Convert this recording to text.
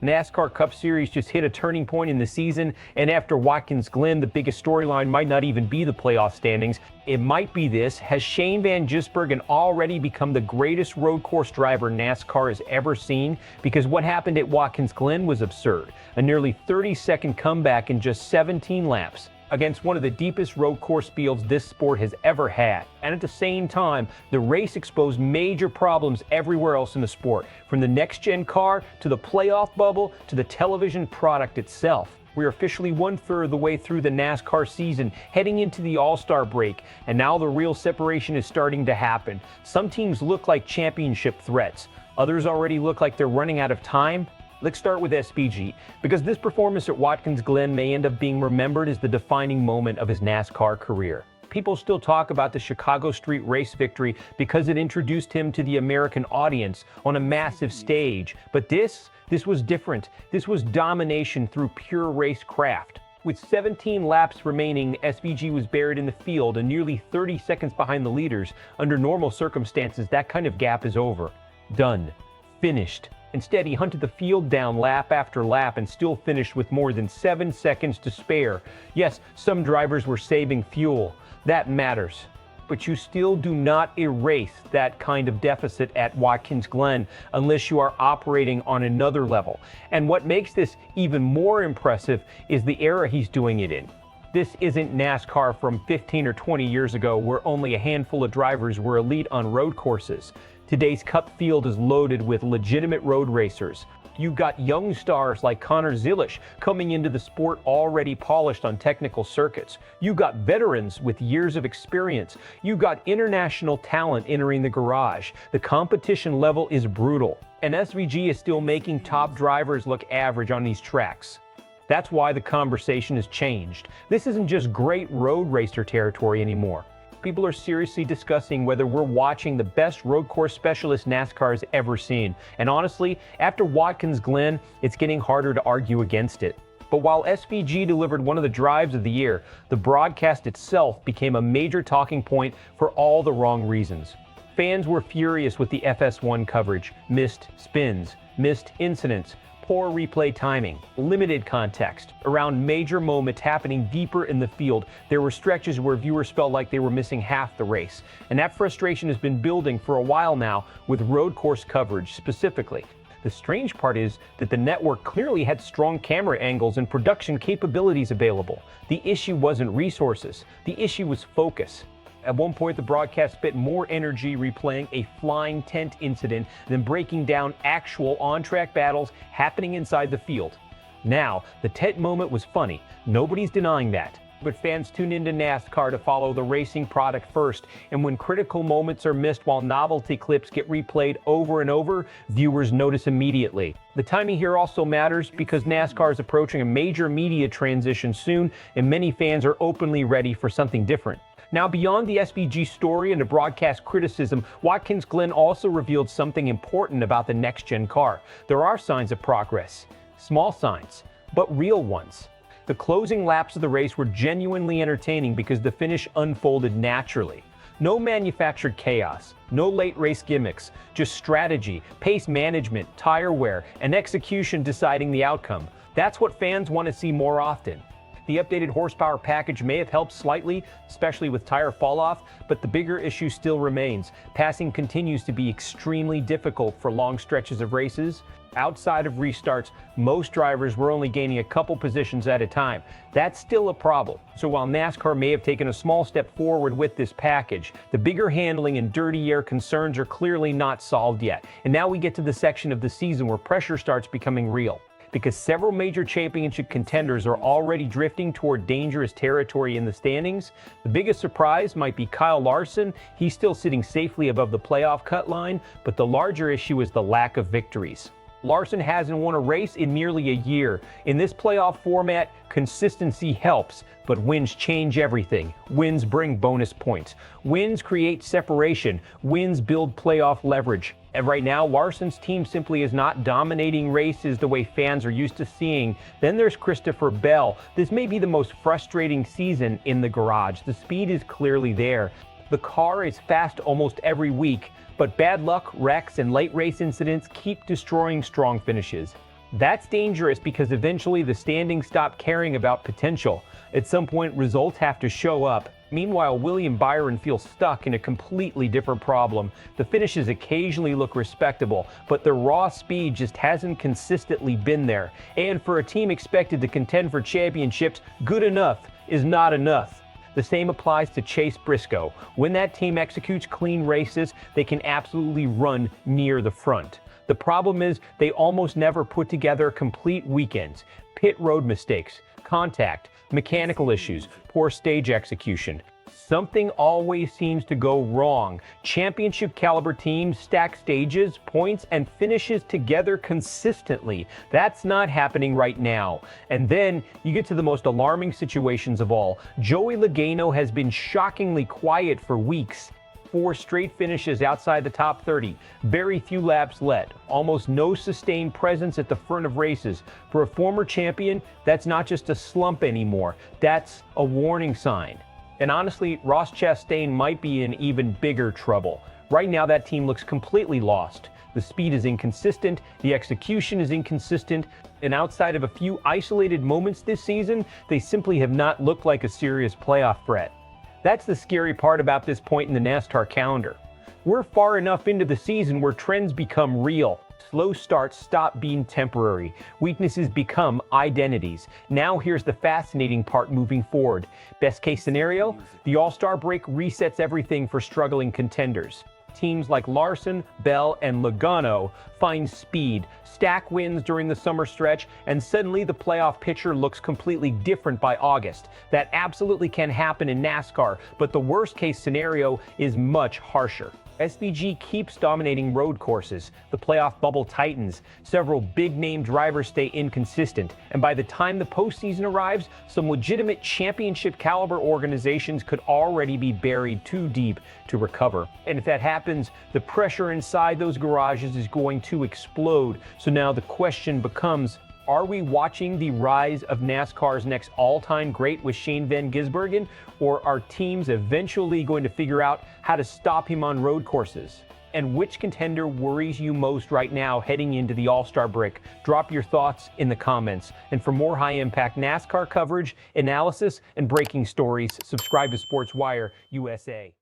NASCAR Cup Series just hit a turning point in the season, and after Watkins Glen, the biggest storyline might not even be the playoff standings. It might be this: has Shane van Gisbergen already become the greatest road course driver NASCAR has ever seen? Because what happened at Watkins Glen was absurd. A nearly 30-second comeback in just 17 laps against one of the deepest road course fields this sport has ever had. And at the same time, the race exposed major problems everywhere else in the sport, from the NextGen car to the playoff bubble to the television product itself. We're officially 1/3 of the way through the NASCAR season, heading into the All Star break, and now the real separation is starting to happen. Some teams look like championship threats. Others already look like they're running out of time. Let's start with SVG, because this performance at Watkins Glen may end up being remembered as the defining moment of his NASCAR career. People still talk about the Chicago Street Race victory because it introduced him to the American audience on a massive stage. But this was different. This was domination through pure racecraft. With 17 laps remaining, SVG was buried in the field and nearly 30 seconds behind the leaders. Under normal circumstances, that kind of gap is over. Done. Finished. Instead, he hunted the field down lap after lap and still finished with more than 7 seconds to spare. Yes, some drivers were saving fuel. That matters. But you still do not erase that kind of deficit at Watkins Glen unless you are operating on another level. And what makes this even more impressive is the era he's doing it in. This isn't NASCAR from 15 or 20 years ago, where only a handful of drivers were elite on road courses. Today's Cup field is loaded with legitimate road racers. You've got young stars like Zilisch coming into the sport already polished on technical circuits. You've got veterans with years of experience. You've got international talent entering the garage. The competition level is brutal, and SVG is still making top drivers look average on these tracks. That's why the conversation has changed. This isn't just great road racer territory anymore. People are seriously discussing whether we're watching the best road course specialist NASCAR has ever seen. And honestly, after Watkins Glen, it's getting harder to argue against it. But while SVG delivered one of the drives of the year, the broadcast itself became a major talking point for all the wrong reasons. Fans were furious with the FS1 coverage: missed spins, missed incidents, poor replay timing, limited context around major moments happening deeper in the field. There were stretches where viewers felt like they were missing half the race. And that frustration has been building for a while now with road course coverage specifically. The strange part is that the network clearly had strong camera angles and production capabilities available. The issue wasn't resources. The issue was focus. At one point, the broadcast spent more energy replaying a flying tent incident than breaking down actual on-track battles happening inside the field. Now, the tent moment was funny. Nobody's denying that. But fans tune into NASCAR to follow the racing product first, and when critical moments are missed while novelty clips get replayed over and over, viewers notice immediately. The timing here also matters because NASCAR is approaching a major media transition soon, and many fans are openly ready for something different. Now, beyond the SVG story and the broadcast criticism, Watkins Glen also revealed something important about the NextGen car. There are signs of progress. Small signs, but real ones. The closing laps of the race were genuinely entertaining because the finish unfolded naturally. No manufactured chaos, no late race gimmicks, just strategy, pace management, tire wear, and execution deciding the outcome. That's what fans want to see more often. The updated horsepower package may have helped slightly, especially with tire fall-off, but the bigger issue still remains. Passing continues to be extremely difficult for long stretches of races. Outside of restarts, most drivers were only gaining a couple positions at a time. That's still a problem. So while NASCAR may have taken a small step forward with this package, the bigger handling and dirty air concerns are clearly not solved yet. And now we get to the section of the season where pressure starts becoming real. Because several major championship contenders are already drifting toward dangerous territory in the standings. The biggest surprise might be Kyle Larson. He's still sitting safely above the playoff cut line, but the larger issue is the lack of victories. Larson hasn't won a race in nearly a year. In this playoff format, consistency helps, but wins change everything. Wins bring bonus points. Wins create separation. Wins build playoff leverage. And right now, Larson's team simply is not dominating races the way fans are used to seeing. Then there's Christopher Bell. This may be the most frustrating season in the garage. The speed is clearly there. The car is fast almost every week, but bad luck, wrecks, and late race incidents keep destroying strong finishes. That's dangerous because eventually the standings stop caring about potential. At some point, results have to show up. Meanwhile, William Byron feels stuck in a completely different problem. The finishes occasionally look respectable, but the raw speed just hasn't consistently been there. And for a team expected to contend for championships, good enough is not enough. The same applies to Chase Briscoe. When that team executes clean races, they can absolutely run near the front. The problem is they almost never put together complete weekends. Pit road mistakes, contact, mechanical issues, poor stage execution. Something always seems to go wrong. Championship caliber teams stack stages, points, and finishes together consistently. That's not happening right now. And then you get to the most alarming situations of all. Joey Logano has been shockingly quiet for weeks. 4 straight finishes outside the top 30, very few laps led, almost no sustained presence at the front of races. For a former champion, that's not just a slump anymore, that's a warning sign. And honestly, Ross Chastain might be in even bigger trouble. Right now, that team looks completely lost. The speed is inconsistent, the execution is inconsistent, and outside of a few isolated moments this season, they simply have not looked like a serious playoff threat. That's the scary part about this point in the NASCAR calendar. We're far enough into the season where trends become real. Slow starts stop being temporary. Weaknesses become identities. Now here's the fascinating part moving forward. Best case scenario, the All Star break resets everything for struggling contenders. Teams like Larson, Bell, and Logano find speed, stack wins during the summer stretch, and suddenly the playoff picture looks completely different by August. That absolutely can happen in NASCAR, but the worst case scenario is much harsher. SVG keeps dominating road courses, the playoff bubble tightens, several big-name drivers stay inconsistent, and by the time the postseason arrives, some legitimate championship-caliber organizations could already be buried too deep to recover. And if that happens, the pressure inside those garages is going to explode. So now the question becomes, are we watching the rise of NASCAR's next all-time great with Shane van Gisbergen, or are teams eventually going to figure out how to stop him on road courses? And which contender worries you most right now heading into the All-Star break? Drop your thoughts in the comments. And for more high-impact NASCAR coverage, analysis, and breaking stories, subscribe to SportsWire USA.